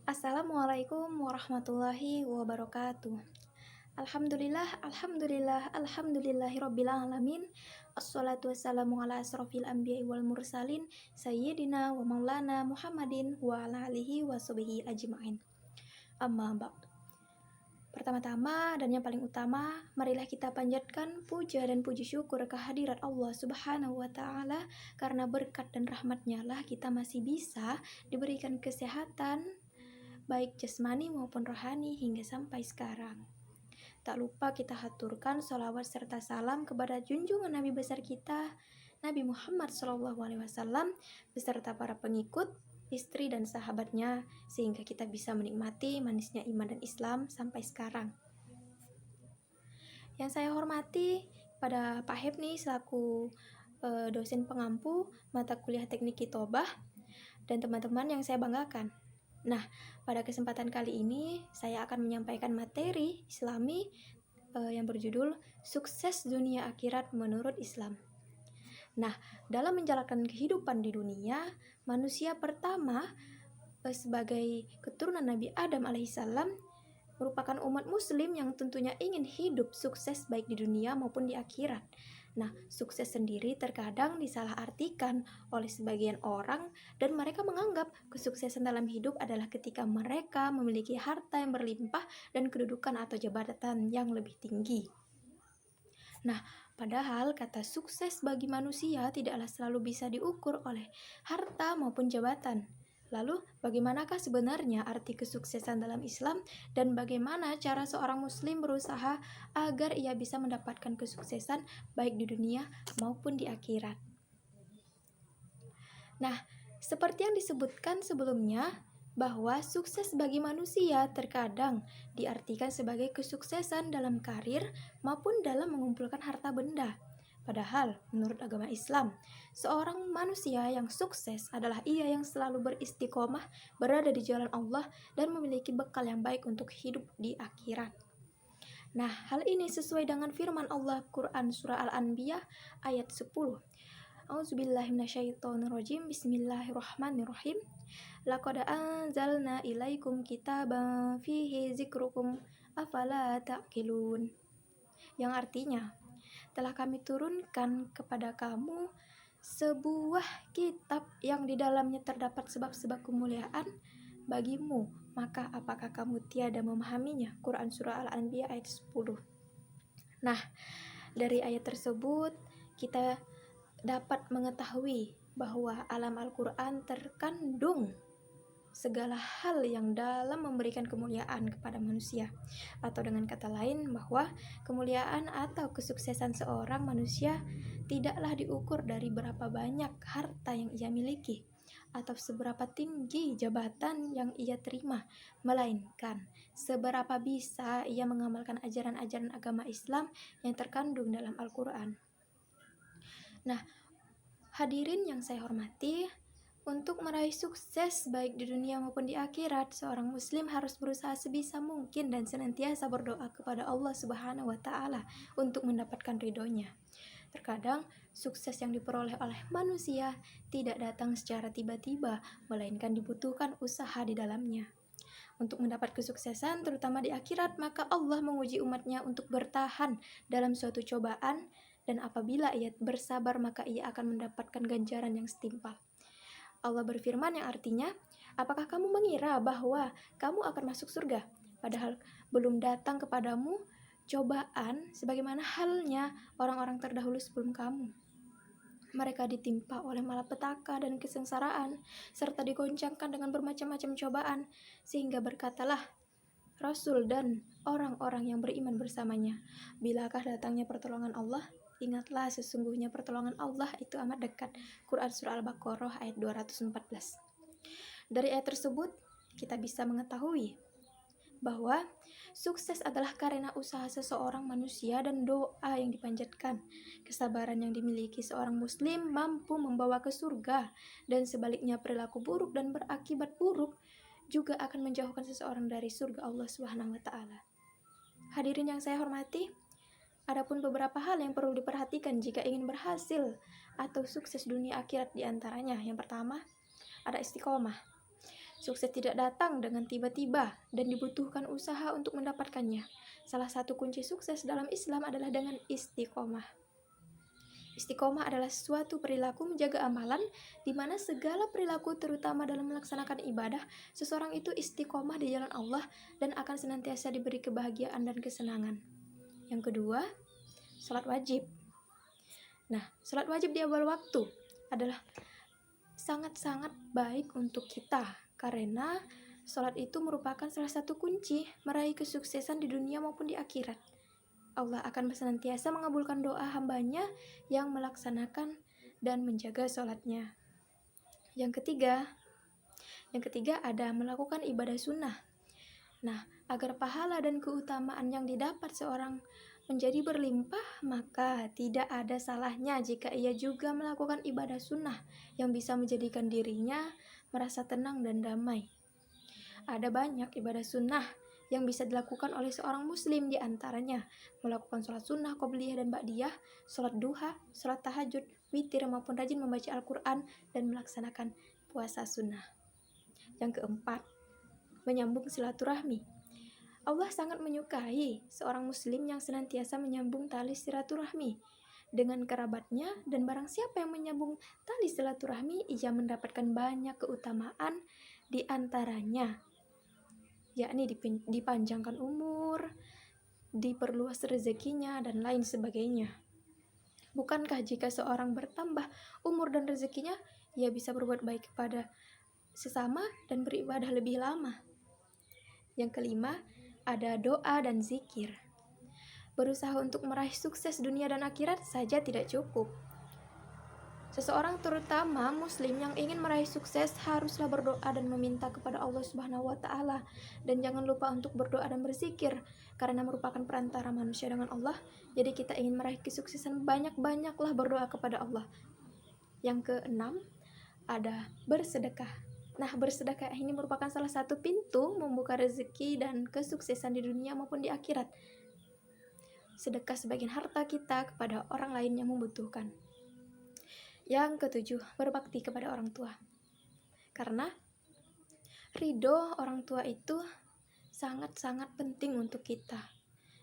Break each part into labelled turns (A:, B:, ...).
A: Assalamualaikum warahmatullahi wabarakatuh. Alhamdulillahirabbil alamin. Assalatu wassalamu ala asrofil anbiya'i wal mursalin sayyidina wa maulana Muhammadin wa ala alihi wa sahbihi ajma'in. Amma ba'd. Pertama-tama dan yang paling utama, marilah kita panjatkan puja dan puji syukur kehadirat Allah Subhanahu wa Ta'ala, karena berkat dan rahmatnya lah kita masih bisa diberikan kesehatan baik jasmani maupun rohani hingga sampai sekarang. Tak lupa kita haturkan sholawat serta salam kepada junjungan Nabi besar kita, Nabi Muhammad SAW, beserta para pengikut, istri dan sahabatnya, sehingga kita bisa menikmati manisnya iman dan Islam sampai sekarang. Yang saya hormati pada Pak Hepni selaku dosen pengampu mata kuliah teknik Kitobah, dan teman-teman yang saya banggakan. Nah, pada kesempatan kali ini saya akan menyampaikan materi Islami yang berjudul Sukses Dunia Akhirat Menurut Islam. Nah, dalam menjalankan kehidupan di dunia, manusia pertama sebagai keturunan Nabi Adam alaihissalam merupakan umat muslim yang tentunya ingin hidup sukses baik di dunia maupun di akhirat. Nah, sukses sendiri terkadang disalahartikan oleh sebagian orang, dan mereka menganggap kesuksesan dalam hidup adalah ketika mereka memiliki harta yang berlimpah dan kedudukan atau jabatan yang lebih tinggi. Nah, padahal kata sukses bagi manusia tidaklah selalu bisa diukur oleh harta maupun jabatan. Lalu, bagaimanakah sebenarnya arti kesuksesan dalam Islam, dan bagaimana cara seorang muslim berusaha agar ia bisa mendapatkan kesuksesan baik di dunia maupun di akhirat? Nah, seperti yang disebutkan sebelumnya, bahwa sukses bagi manusia terkadang diartikan sebagai kesuksesan dalam karir maupun dalam mengumpulkan harta benda. Padahal, menurut agama Islam, seorang manusia yang sukses adalah ia yang selalu beristiqomah, berada di jalan Allah, dan memiliki bekal yang baik untuk hidup di akhirat. Nah, hal ini sesuai dengan firman Allah Quran Surah Al-Anbiya ayat 10. A'udzubillahiminasyaitonirrajim. Bismillahirrahmanirrahim. Laqad anzalna ilaikum kitaban fihi zikrukum afala ta'qilun. Yang artinya, telah kami turunkan kepada kamu sebuah kitab yang di dalamnya terdapat sebab-sebab kemuliaan bagimu, maka apakah kamu tiada memahaminya? Quran Surah Al-Anbiya ayat 10. Nah, dari ayat tersebut kita dapat mengetahui bahwa alam Al-Quran terkandung segala hal yang dalam memberikan kemuliaan kepada manusia. Atau dengan kata lain, bahwa kemuliaan atau kesuksesan seorang manusia tidaklah diukur dari berapa banyak harta yang ia miliki atau seberapa tinggi jabatan yang ia terima, melainkan seberapa bisa ia mengamalkan ajaran-ajaran agama Islam yang terkandung dalam Al-Quran. Nah, hadirin yang saya hormati, untuk meraih sukses baik di dunia maupun di akhirat, seorang muslim harus berusaha sebisa mungkin dan senantiasa berdoa kepada Allah Subhanahu wa Ta'ala untuk mendapatkan ridhonya. Terkadang sukses yang diperoleh oleh manusia tidak datang secara tiba-tiba, melainkan dibutuhkan usaha di dalamnya. Untuk mendapat kesuksesan terutama di akhirat, maka Allah menguji umatnya untuk bertahan dalam suatu cobaan, dan apabila ia bersabar maka ia akan mendapatkan ganjaran yang setimpal. Allah berfirman yang artinya, apakah kamu mengira bahwa kamu akan masuk surga, padahal belum datang kepadamu cobaan sebagaimana halnya orang-orang terdahulu sebelum kamu? Mereka ditimpa oleh malapetaka dan kesengsaraan, serta digoncangkan dengan bermacam-macam cobaan, sehingga berkatalah Rasul dan orang-orang yang beriman bersamanya, bilakah datangnya pertolongan Allah? Ingatlah, sesungguhnya pertolongan Allah itu amat dekat. Quran Surah Al-Baqarah ayat 214. Dari ayat tersebut, kita bisa mengetahui bahwa sukses adalah karena usaha seseorang manusia dan doa yang dipanjatkan. Kesabaran yang dimiliki seorang muslim mampu membawa ke surga, dan sebaliknya perilaku buruk dan berakibat buruk juga akan menjauhkan seseorang dari surga Allah Subhanahu wa Ta'ala. Hadirin yang saya hormati, adapun beberapa hal yang perlu diperhatikan jika ingin berhasil atau sukses dunia akhirat, diantaranya yang pertama, ada istiqomah. Sukses tidak datang dengan tiba-tiba dan dibutuhkan usaha untuk mendapatkannya. Salah satu kunci sukses dalam Islam adalah dengan istiqomah. Istiqomah adalah suatu perilaku menjaga amalan di mana segala perilaku terutama dalam melaksanakan ibadah, seseorang itu istiqomah di jalan Allah dan akan senantiasa diberi kebahagiaan dan kesenangan. Yang kedua, sholat wajib. Nah, sholat wajib di awal waktu adalah sangat-sangat baik untuk kita karena sholat itu merupakan salah satu kunci meraih kesuksesan di dunia maupun di akhirat. Allah akan senantiasa mengabulkan doa hambanya yang melaksanakan dan menjaga sholatnya. Yang ketiga ada melakukan ibadah sunnah. Nah, agar pahala dan keutamaan yang didapat seorang menjadi berlimpah, maka tidak ada salahnya jika ia juga melakukan ibadah sunnah yang bisa menjadikan dirinya merasa tenang dan damai. Ada banyak ibadah sunnah yang bisa dilakukan oleh seorang muslim, di antaranya melakukan sholat sunnah, qobliyah dan ba'diyah, sholat duha, sholat tahajud, witir maupun rajin membaca Al-Quran dan melaksanakan puasa sunnah. Yang keempat, menyambung silaturahmi. Allah sangat menyukai seorang muslim yang senantiasa menyambung tali silaturahmi dengan kerabatnya, dan barang siapa yang menyambung tali silaturahmi, ia mendapatkan banyak keutamaan, di antaranya yakni dipanjangkan umur, diperluas rezekinya, dan lain sebagainya. Bukankah jika seorang bertambah umur dan rezekinya, ia bisa berbuat baik kepada sesama dan beribadah lebih lama? Yang kelima, ada doa dan zikir. Berusaha untuk meraih sukses dunia dan akhirat saja tidak cukup. Seseorang terutama muslim yang ingin meraih sukses haruslah berdoa dan meminta kepada Allah Subhanahu wa taala, dan jangan lupa untuk berdoa dan berzikir karena merupakan perantara manusia dengan Allah. Jadi kita ingin meraih kesuksesan, banyak-banyaklah berdoa kepada Allah. Yang keenam, ada bersedekah. Nah, bersedekah ini merupakan salah satu pintu membuka rezeki dan kesuksesan di dunia maupun di akhirat. Sedekah sebagian harta kita kepada orang lain yang membutuhkan. Yang ketujuh, berbakti kepada orang tua. Karena ridho orang tua itu sangat-sangat penting untuk kita,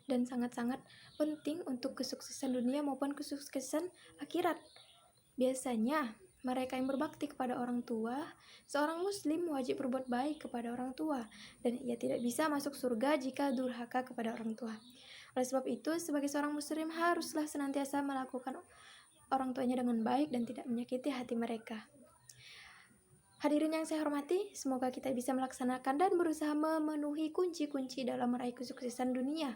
A: dan sangat-sangat penting untuk kesuksesan dunia maupun kesuksesan akhirat. Biasanya mereka yang berbakti kepada orang tua, seorang muslim wajib berbuat baik kepada orang tua, dan ia tidak bisa masuk surga jika durhaka kepada orang tua. Oleh sebab itu, sebagai seorang muslim haruslah senantiasa melakukan orang tuanya dengan baik dan tidak menyakiti hati mereka. Hadirin yang saya hormati, semoga kita bisa melaksanakan dan berusaha memenuhi kunci-kunci dalam meraih kesuksesan dunia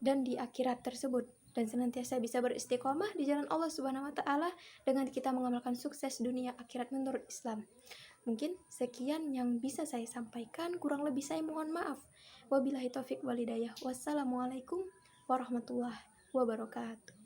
A: dan di akhirat tersebut, dan senantiasa bisa beristiqomah di jalan Allah Subhanahu wa taala dengan kita mengamalkan sukses dunia akhirat menurut Islam. Mungkin sekian yang bisa saya sampaikan, kurang lebih saya mohon maaf. Wabillahi taufik wal hidayah. Wassalamualaikum warahmatullahi wabarakatuh.